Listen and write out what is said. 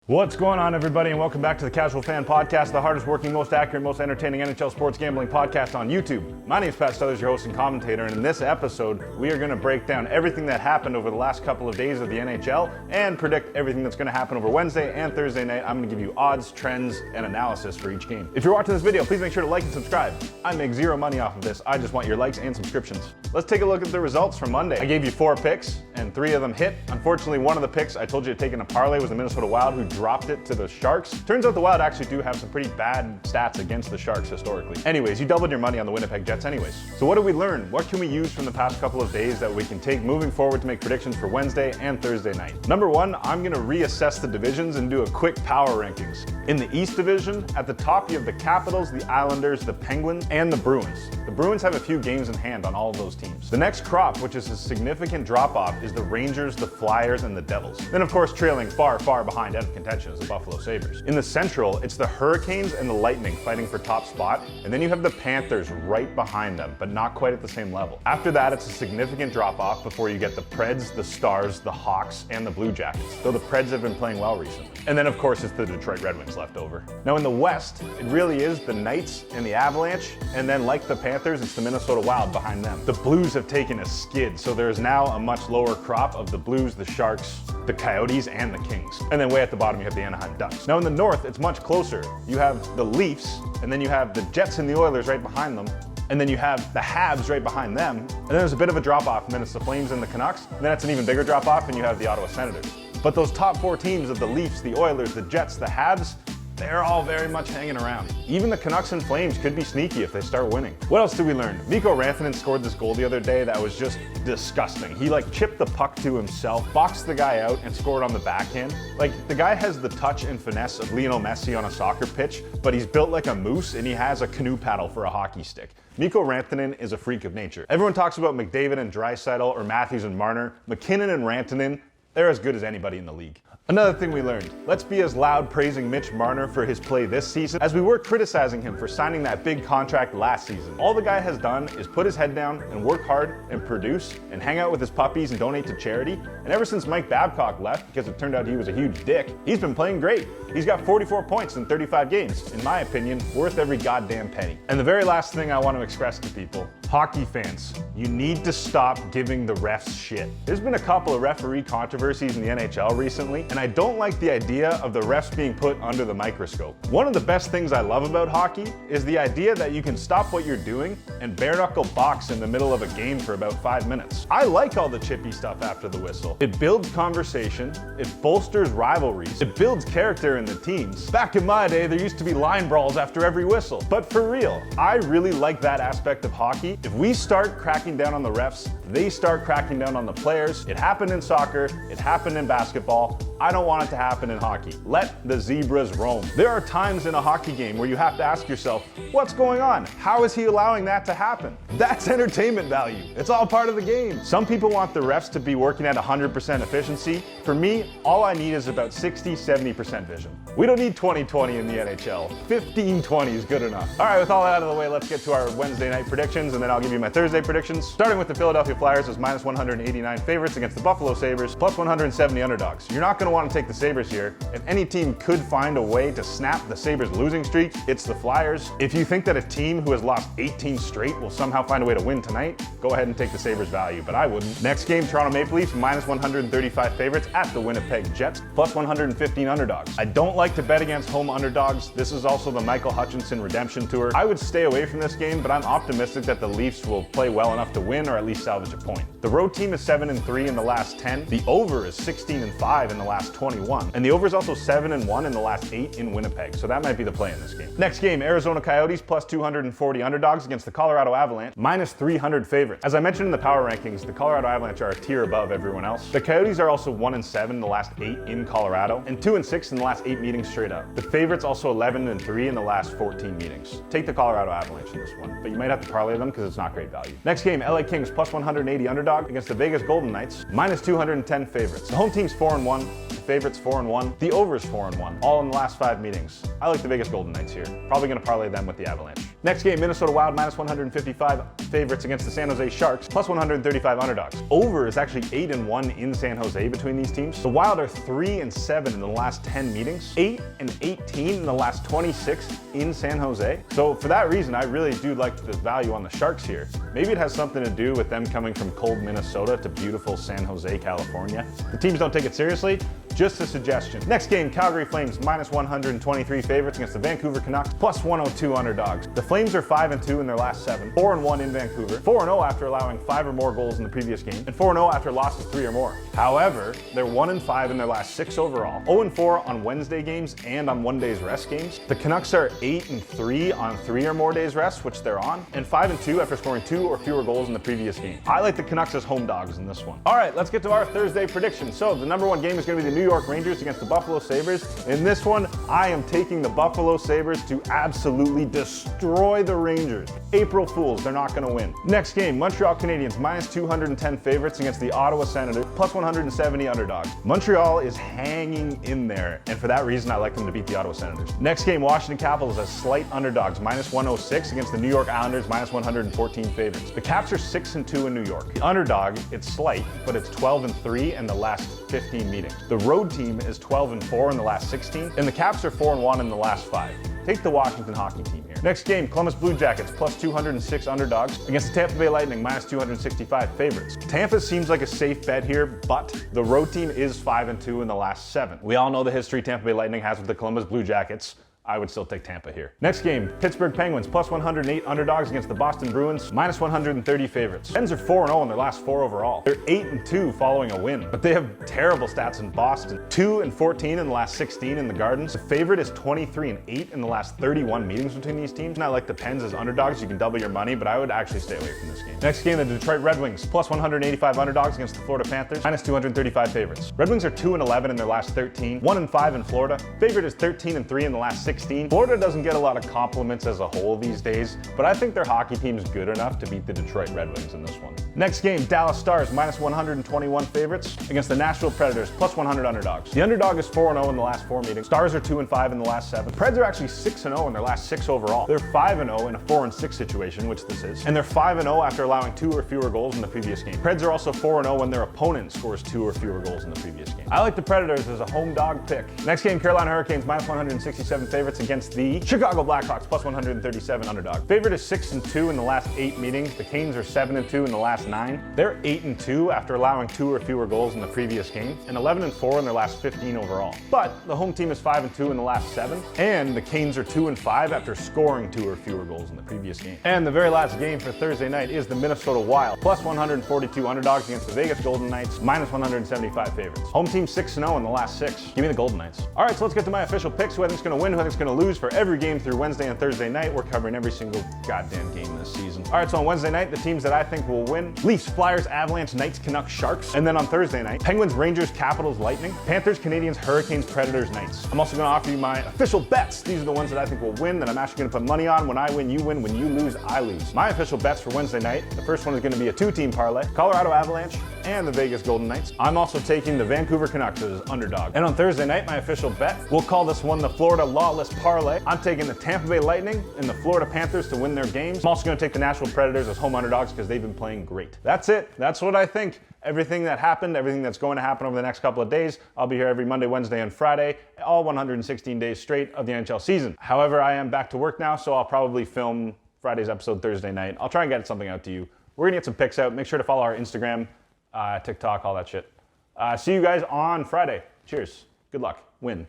What's going on, everybody, and welcome back to the Casual Fan Podcast, the hardest working, most accurate, most entertaining NHL sports gambling podcast on YouTube. My name is Pat Stuthers, your host and commentator, and in this episode, we are going to break down everything that happened over the last couple of days of the NHL and predict everything that's going to happen over Wednesday and Thursday night. I'm going to give you odds, trends, and analysis for each game. If you're watching this video, please make sure to like and subscribe. I make zero money off of this. I just want your likes and subscriptions. Let's take a look at the results from Monday. I gave you 4 picks, and 3 of them hit. Unfortunately, one of the picks I told you to take in a parlay was the Minnesota Wild, who dropped it to the Sharks. Turns out the Wild actually do have some pretty bad stats against the Sharks historically. Anyways, you doubled your money on the Winnipeg Jets anyways. So what did we learn? What can we use from the past couple of days that we can take moving forward to make predictions for Wednesday and Thursday night? Number 1, I'm going to reassess the divisions and do a quick power rankings. In the East Division, at the top you have the Capitals, the Islanders, the Penguins, and the Bruins. The Bruins have a few games in hand on all of those teams. The next crop, which is a significant drop-off, is the Rangers, the Flyers, and the Devils. Then of course, trailing far behind out of contention is the Buffalo Sabres. In the Central, it's the Hurricanes and the Lightning fighting for top spot, and then you have the Panthers right behind them, but not quite at the same level. After that, it's a significant drop-off before you get the Preds, the Stars, the Hawks, and the Blue Jackets, though the Preds have been playing well recently. And then of course, it's the Detroit Red Wings left over. Now in the West, it really is the Knights and the Avalanche, and then like the Panthers, it's the Minnesota Wild behind them. The Blues have taken a skid, so there is now a much lower crop of the Blues, the Sharks, the Coyotes, and the Kings. And then way at the bottom, you have the Anaheim Ducks. Now in the North, it's much closer. You have the Leafs, and then you have the Jets and the Oilers right behind them. And then you have the Habs right behind them. And then there's a bit of a drop-off, and then it's the Flames and the Canucks. And then it's an even bigger drop-off, and you have the Ottawa Senators. But those top 4 teams of the Leafs, the Oilers, the Jets, the Habs, they're all very much hanging around. Even the Canucks and Flames could be sneaky if they start winning. What else did we learn? Mikko Rantanen scored this goal the other day that was just disgusting. He chipped the puck to himself, boxed the guy out, and scored on the backhand. The guy has the touch and finesse of Lionel Messi on a soccer pitch, but he's built like a moose and he has a canoe paddle for a hockey stick. Mikko Rantanen is a freak of nature. Everyone talks about McDavid and Draisaitl or Matthews and Marner. McKinnon and Rantanen, they're as good as anybody in the league. Another thing we learned, let's be as loud praising Mitch Marner for his play this season as we were criticizing him for signing that big contract last season. All the guy has done is put his head down and work hard and produce and hang out with his puppies and donate to charity. And ever since Mike Babcock left, because it turned out he was a huge dick, he's been playing great. He's got 44 points in 35 games, in my opinion, worth every goddamn penny. And the very last thing I want to express to people, hockey fans, you need to stop giving the refs shit. There's been a couple of referee controversies in the NHL recently, and I don't like the idea of the refs being put under the microscope. One of the best things I love about hockey is the idea that you can stop what you're doing and bare knuckle box in the middle of a game for about 5 minutes. I like all the chippy stuff after the whistle. It builds conversation, it bolsters rivalries, it builds character in the teams. Back in my day, there used to be line brawls after every whistle. But for real, I really like that aspect of hockey. If we start cracking down on the refs, they start cracking down on the players. It happened in soccer, it happened in basketball. I don't want it to happen in hockey. Let the zebras roam. There are times in a hockey game where you have to ask yourself, what's going on? How is he allowing that to happen? That's entertainment value. It's all part of the game. Some people want the refs to be working at 100% efficiency. For me, all I need is about 60-70% vision. We don't need 20-20 in the NHL. 15-20 is good enough. All right, with all that out of the way, let's get to our Wednesday night predictions, and then I'll give you my Thursday predictions. Starting with the Philadelphia Flyers as minus 189 favorites against the Buffalo Sabres, plus 170 underdogs. You're not going to want to take the Sabres here. If any team could find a way to snap the Sabres losing streak, it's the Flyers. If you think that a team who has lost 18 straight will somehow find a way to win tonight, go ahead and take the Sabres value, but I wouldn't. Next game, Toronto Maple Leafs minus 135 favorites at the Winnipeg Jets, plus 115 underdogs. I don't like to bet against home underdogs. This is also the Michael Hutchinson redemption tour. I would stay away from this game, but I'm optimistic that the Leafs will play well enough to win or at least salvage a point. The road team is 7-3 in the last 10. The over is 16-5 in the last 21. And the over is also 7-1 in the last 8 in Winnipeg, so that might be the play in this game. Next game, Arizona Coyotes plus 240 underdogs against the Colorado Avalanche, minus 300 favorites. As I mentioned in the power rankings, the Colorado Avalanche are a tier above everyone else. The Coyotes are also 1-7 in the last 8 in Colorado, and 2-6 in the last 8 meetings straight up. The favorites also 11-3 in the last 14 meetings. Take the Colorado Avalanche in this one, but you might have to parlay them because it's not great value. Next game, LA Kings plus 180 underdog against the Vegas Golden Knights, minus 210 favorites. The home team's 4-1. favorites 4-1. The overs 4-1, all in the last 5 meetings. I like the Vegas Golden Knights here. Probably going to parlay them with the Avalanche. Next game, Minnesota Wild minus 155 favorites against the San Jose Sharks, plus 135 underdogs. Over is actually 8-1 in San Jose between these teams. The Wild are 3-7 in the last 10 meetings, 8-18 in the last 26 in San Jose. So for that reason, I really do like the value on the Sharks here. Maybe it has something to do with them coming from cold Minnesota to beautiful San Jose, California. The teams don't take it seriously. Just a suggestion. Next game, Calgary Flames minus 123 favorites against the Vancouver Canucks, plus 102 underdogs. The Flames are 5-2 in their last 7, 4-1 in Vancouver, 4-0 after allowing 5 or more goals in the previous game, and 4-0 after losses 3 or more. However, they're 1-5 in their last 6 overall, 0-4 on Wednesday games and on 1 day's rest games. The Canucks are 8-3 on 3 or more days rest, which they're on, and 5-2 after scoring 2 or fewer goals in the previous game. I like the Canucks as home dogs in this one. All right, let's get to our Thursday prediction. So the number 1 game is going to be the New York Rangers against the Buffalo Sabres. In this one, I am taking the Buffalo Sabres to absolutely destroy the Rangers. April Fools, they're not going to win. Next game, Montreal Canadiens minus 210 favorites against the Ottawa Senators, plus 170 underdogs. Montreal is hanging in there, and for that reason, I like them to beat the Ottawa Senators. Next game, Washington Capitals as slight underdogs, minus 106 against the New York Islanders, minus 114 favorites. The Caps are 6-2 in New York. The underdog, it's slight, but it's 12-3 in the last 15 meetings. The road team is 12-4 in the last 16, and the Caps are 4-1 in the last 5. Take the Washington hockey team here. Next game, Columbus Blue Jackets plus 206 underdogs against the Tampa Bay Lightning minus 265 favorites. Tampa seems like a safe bet here, but the road team is 5-2 in the last 7. We all know the history Tampa Bay Lightning has with the Columbus Blue Jackets. I would still take Tampa here. Next game, Pittsburgh Penguins plus 108 underdogs against the Boston Bruins, minus 130 favorites. Pens are 4-0 in their last 4 overall. They're 8-2 following a win, but they have terrible stats in Boston. 2-14 in the last 16 in the Gardens. The favorite is 23-8 in the last 31 meetings between these teams. And I like the Pens as underdogs. You can double your money, but I would actually stay away from this game. Next game, the Detroit Red Wings plus 185 underdogs against the Florida Panthers, minus 235 favorites. Red Wings are 2-11 in their last 13, 1-5 in Florida. Favorite is 13-3 in the last 16. Florida doesn't get a lot of compliments as a whole these days, but I think their hockey team's good enough to beat the Detroit Red Wings in this one. Next game, Dallas Stars minus 121 favorites against the Nashville Predators, plus 100 underdogs. The underdog is 4-0 in the last 4 meetings. Stars are 2-5 in the last 7. Preds are actually 6-0 in their last 6 overall. They're 5-0 in a 4-6 situation, which this is, and they're 5-0 after allowing 2 or fewer goals in the previous game. Preds are also 4-0 when their opponent scores 2 or fewer goals in the previous game. I like the Predators as a home dog pick. Next game, Carolina Hurricanes minus 167 favorites against the Chicago Blackhawks, plus 137 underdog. Favorite is 6-2 in the last 8 meetings. The Canes are 7-2 in the last 9. They're 8-2 after allowing 2 or fewer goals in the previous game, and 11-4 in their last 15 overall. But the home team is 5-2 in the last 7, and the Canes are 2-5 after scoring 2 or fewer goals in the previous game. And the very last game for Thursday night is the Minnesota Wild, plus 142 underdogs against the Vegas Golden Knights, minus 175 favorites. Home team 6-0 in the last 6. Give me the Golden Knights. All right, so let's get to my official picks. Who I think's going to win, who I think's going to lose for every game through Wednesday and Thursday night. We're covering every single goddamn game this season. All right, so on Wednesday night, the teams that I think will win: Leafs, Flyers, Avalanche, Knights, Canucks, Sharks. And then on Thursday night, Penguins, Rangers, Capitals, Lightning, Panthers, Canadiens, Hurricanes, Predators, Knights. I'm also going to offer you my official bets. These are the ones that I think will win, that I'm actually going to put money on. When I win, you win. When you lose, I lose. My official bets for Wednesday night, the first one is going to be a 2-team parlay: Colorado Avalanche and the Vegas Golden Knights. I'm also taking the Vancouver Canucks as underdog. And on Thursday night, my official bet, we'll call this one the Florida Lawless Parlay. I'm taking the Tampa Bay Lightning and the Florida Panthers to win their games. I'm also going to take the Nashville Predators as home underdogs because they've been playing great. That's it. That's what I think. Everything that happened, everything that's going to happen over the next couple of days, I'll be here every Monday, Wednesday, and Friday, all 116 days straight of the NHL season. However, I am back to work now, so I'll probably film Friday's episode Thursday night. I'll try and get something out to you. We're going to get some pics out. Make sure to follow our Instagram, TikTok, all that shit. See you guys on Friday. Cheers. Good luck. Win.